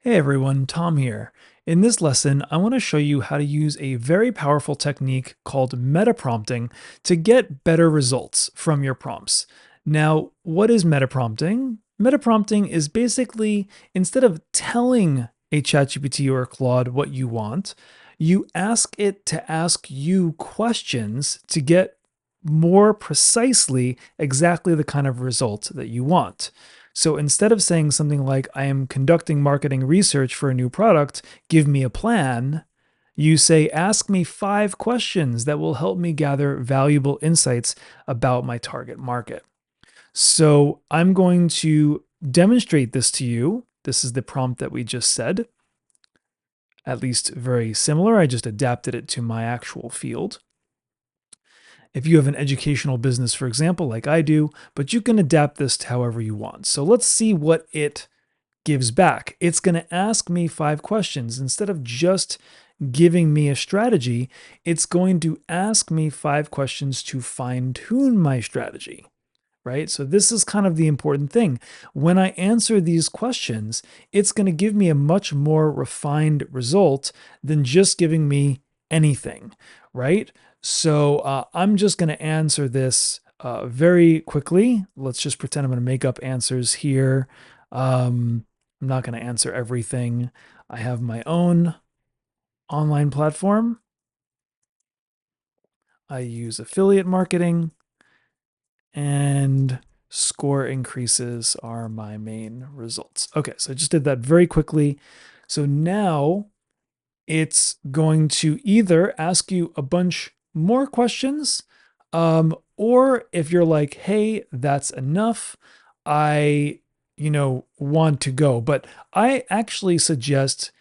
Hey everyone, Tom here. In this lesson, I want to show you how to use a very powerful technique called metaprompting to get better results from your prompts. Now, what is metaprompting? Metaprompting is basically instead of telling a ChatGPT or a Claude what you want, you ask it to ask you questions to get more precisely exactly the kind of result that you want. So instead of saying something like, I am conducting marketing research for a new product, give me a plan, you say, ask me 5 questions that will help me gather valuable insights about my target market. So I'm going to demonstrate this to you. This is the prompt that we just said, at least very similar. I just adapted it to my actual field. If you have an educational business, for example, like I do, but you can adapt this to however you want. So let's see what it gives back. It's going to ask me 5 questions. Instead of just giving me a strategy, it's going to ask me 5 questions to fine tune my strategy, right? So this is kind of the important thing. When I answer these questions, it's going to give me a much more refined result than just giving me anything, right? So I'm just going to answer this very quickly. Let's just pretend I'm going to make up answers here. I'm not going to answer everything. I have my own online platform. I use affiliate marketing, and score increases are my main results. Okay, so I just did that very quickly. So now it's going to either ask you a bunch more questions, or if you're like, hey, that's enough, I, want to go. But I actually suggest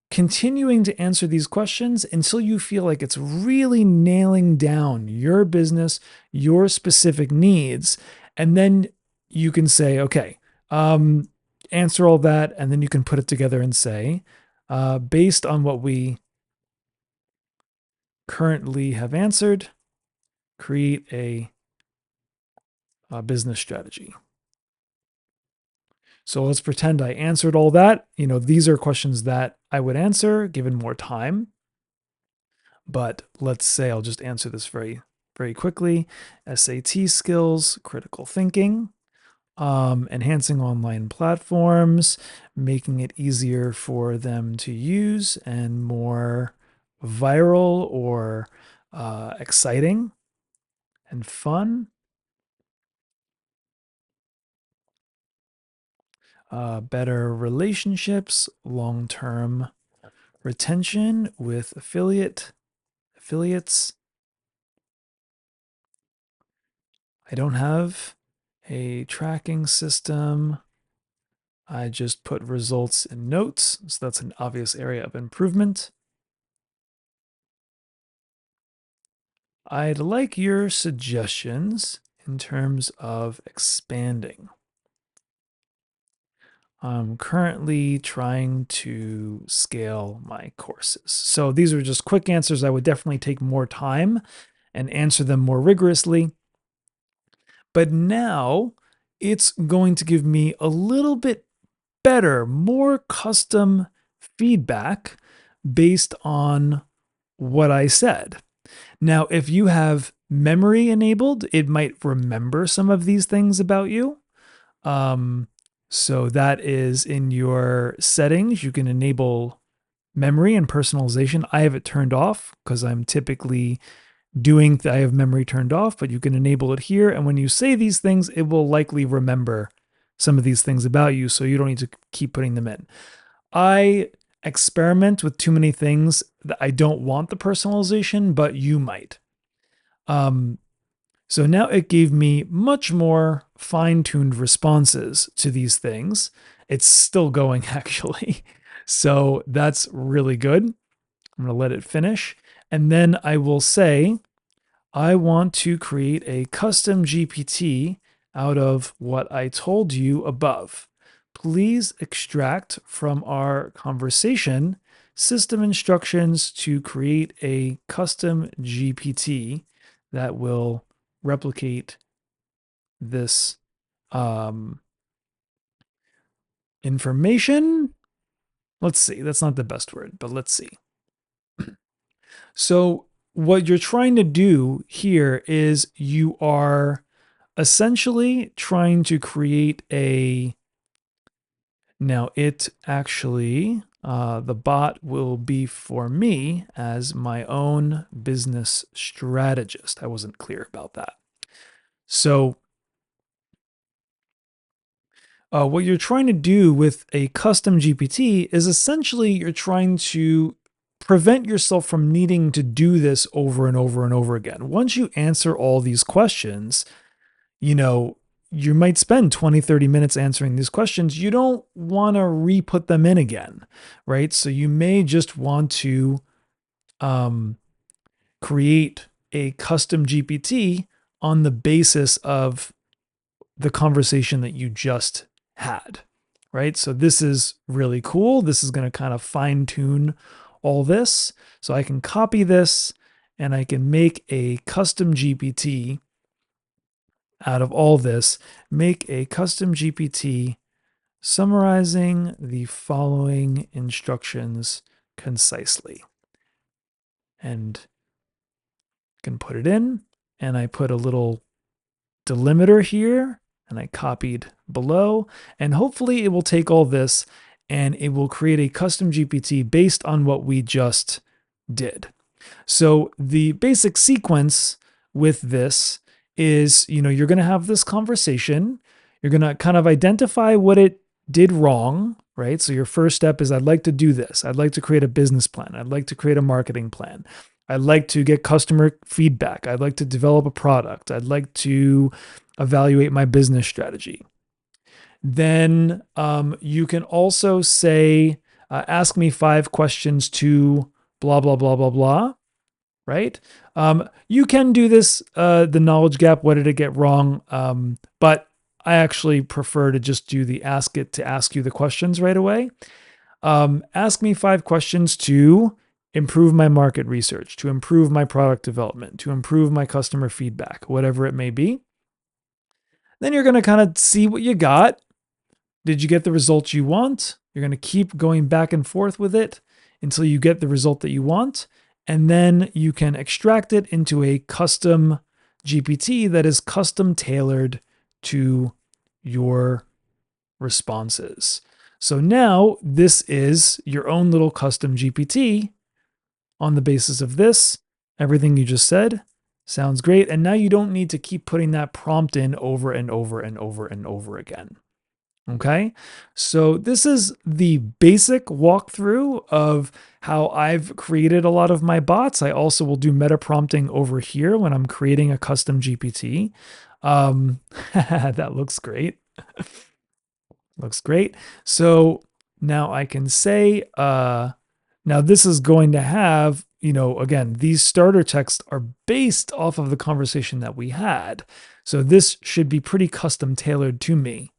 continuing to answer these questions until you feel like it's really nailing down your business, your specific needs. And then you can say, okay, answer all that. And then you can put it together and say, based on what we currently have answered, create a business strategy. So let's pretend I answered all that. These are questions that I would answer given more time. But let's say I'll just answer this very, very quickly. SAT skills, critical thinking, enhancing online platforms, making it easier for them to use and more viral or exciting and fun. Better relationships, long-term retention with affiliates. I don't have a tracking system. I just put results in notes, so that's an obvious area of improvement. I'd like your suggestions in terms of expanding. I'm currently trying to scale my courses. So these are just quick answers. I would definitely take more time and answer them more rigorously. But now it's going to give me a little bit better, more custom feedback based on what I said. Now, if you have memory enabled, it might remember some of these things about you. So that is in your settings. You can enable memory and personalization. I have it turned off because I'm typically I have memory turned off, but you can enable it here. And when you say these things, it will likely remember some of these things about you. So you don't need to keep putting them in. I experiment with too many things that I don't want the personalization, but you might. So now it gave me much more fine-tuned responses to these things. It's still going actually. So that's really good. I'm going to let it finish. And then I will say, I want to create a custom GPT out of what I told you above. Please extract from our conversation system instructions to create a custom GPT that will replicate this information. let's see, that's not the best word, but let's see. So what you're trying to do here is you are essentially trying to create a, now it actually, the bot will be for me as my own business strategist. I wasn't clear about that. So what you're trying to do with a custom GPT is essentially you're trying to prevent yourself from needing to do this over and over and over again. Once you answer all these questions, you know, you might spend 20, 30 minutes answering these questions. You don't want to re-put them in again, right? So you may just want to create a custom GPT on the basis of the conversation that you just had, right? So this is really cool. This is going to kind of fine tune all this. So I can copy this and I can make a custom GPT out of all this, make a custom GPT summarizing the following instructions concisely. And can put it in, and I put a little delimiter here, and I copied below, and hopefully it will take all this and it will create a custom GPT based on what we just did. So the basic sequence with this is, you're going to have this conversation. You're going to kind of identify what it did wrong, right? So your first step is, I'd like to do this. I'd like to create a business plan. I'd like to create a marketing plan. I'd like to get customer feedback. I'd like to develop a product. I'd like to evaluate my business strategy. Then you can also say, ask me 5 questions to blah, blah, blah, blah, blah, right? You can do this, the knowledge gap, what did it get wrong? But I actually prefer to just do the ask it to ask you the questions right away. Ask me 5 questions to improve my market research, to improve my product development, to improve my customer feedback, whatever it may be. Then you're going to kind of see what you got. Did you get the results you want? You're going to keep going back and forth with it until you get the result that you want. And then you can extract it into a custom GPT that is custom tailored to your responses. So now this is your own little custom GPT on the basis of this. Everything you just said sounds great. And now you don't need to keep putting that prompt in over and over and over and over again. Okay, so this is the basic walkthrough of how I've created a lot of my bots. I also will do meta prompting over here when I'm creating a custom GPT. That looks great. Looks great. So now I can say, now this is going to have, again, these starter texts are based off of the conversation that we had. So this should be pretty custom tailored to me.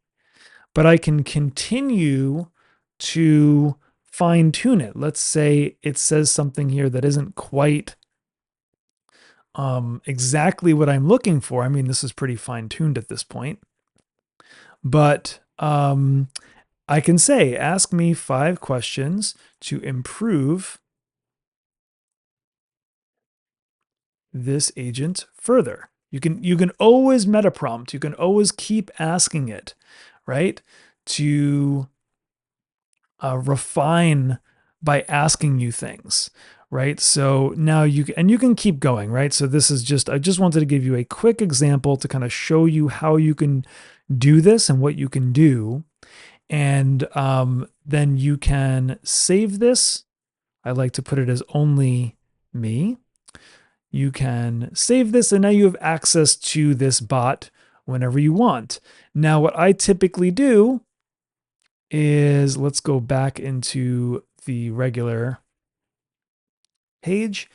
But I can continue to fine tune it. Let's say it says something here that isn't quite exactly what I'm looking for. I mean, this is pretty fine tuned at this point. But I can say, ask me 5 questions to improve this agent further. You can always meta prompt. You can always keep asking it, right? To refine by asking you things, right? So now you can keep going, right? So this is I just wanted to give you a quick example to kind of show you how you can do this and what you can do. And then you can save this. I like to put it as only me. You can save this, and now you have access to this bot whenever you want. Now, what I typically do is, let's go back into the regular page.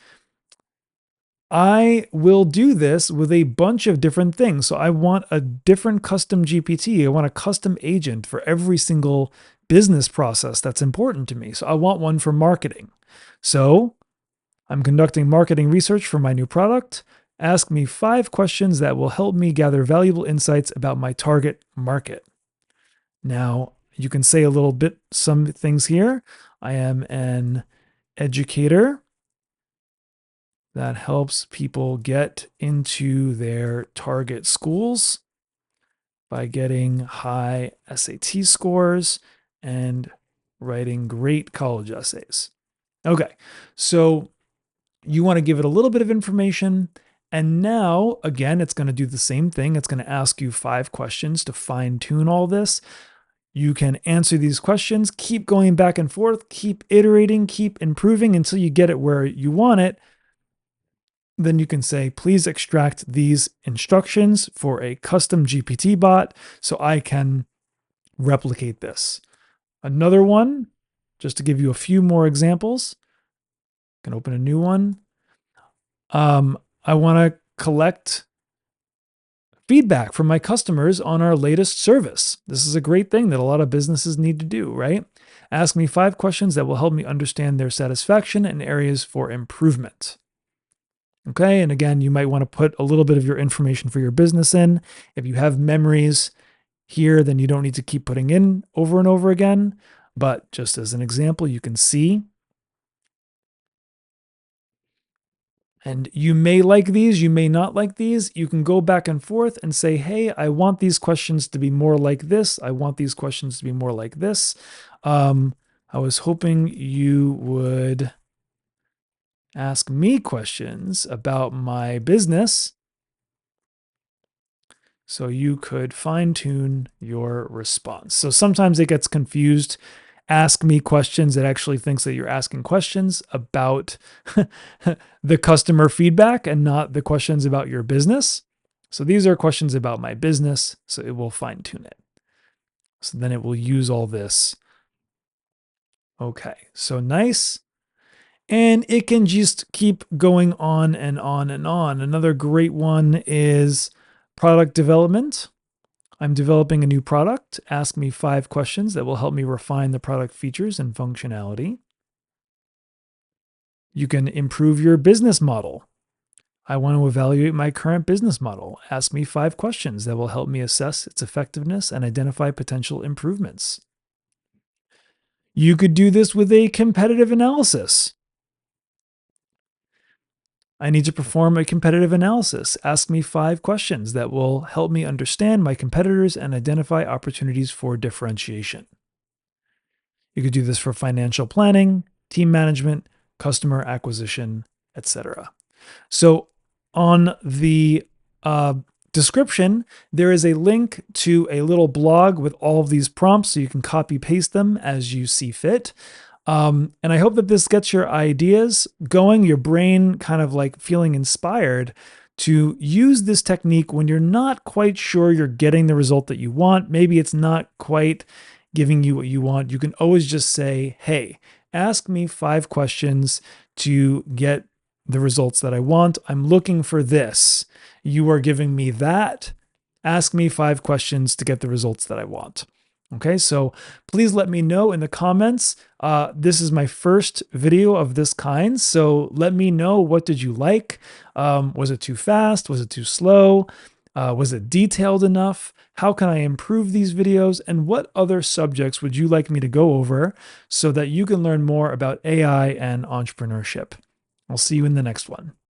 I will do this with a bunch of different things. So I want a different custom GPT. I want a custom agent for every single business process that's important to me. So I want one for marketing. So I'm conducting marketing research for my new product. Ask me 5 questions that will help me gather valuable insights about my target market. Now, You can say a little bit, some things here. I am an educator that helps people get into their target schools by getting high SAT scores and writing great college essays. Okay, so you want to give it a little bit of information. And now, again, it's going to do the same thing. It's going to ask you 5 questions to fine tune all this. You can answer these questions, keep going back and forth, keep iterating, keep improving until you get it where you want it. Then you can say, please extract these instructions for a custom GPT bot so I can replicate this. Another one, just to give you a few more examples, I can open a new one. I want to collect feedback from my customers on our latest service. This is a great thing that a lot of businesses need to do, right? Ask me 5 questions that will help me understand their satisfaction and areas for improvement. Okay, and again, you might want to put a little bit of your information for your business in. If you have memories here, then you don't need to keep putting in over and over again. But just as an example, you can see. And you may like these, you may not like these. You can go back and forth and say, hey, I want these questions to be more like this. I want these questions to be more like this. I was hoping you would ask me questions about my business so you could fine tune your response. So sometimes it gets confused. Ask me questions. It actually thinks that you're asking questions about the customer feedback and not the questions about your business. So these are questions about my business. So it will fine tune it. So then it will use all this. Okay, so nice. And it can just keep going on and on and on. Another great one is product development. I'm developing a new product. Ask me 5 questions that will help me refine the product features and functionality. You can improve your business model. I want to evaluate my current business model. Ask me 5 questions that will help me assess its effectiveness and identify potential improvements. You could do this with a competitive analysis. I need to perform a competitive analysis. Ask me 5 questions that will help me understand my competitors and identify opportunities for differentiation. You could do this for financial planning, team management, customer acquisition, etc. So on the description, there is a link to a little blog with all of these prompts so you can copy paste them as you see fit. And I hope that this gets your ideas going, your brain kind of like feeling inspired to use this technique when you're not quite sure you're getting the result that you want. Maybe it's not quite giving you what you want. You can always just say, hey, ask me 5 questions to get the results that I want. I'm looking for this. You are giving me that. Ask me 5 questions to get the results that I want. Okay, so please let me know in the comments. This is my first video of this kind, so let me know, what did you like? Was it too fast? Was it too slow? Was it detailed enough? How can I improve these videos? And what other subjects would you like me to go over so that you can learn more about AI and entrepreneurship? I'll see you in the next one.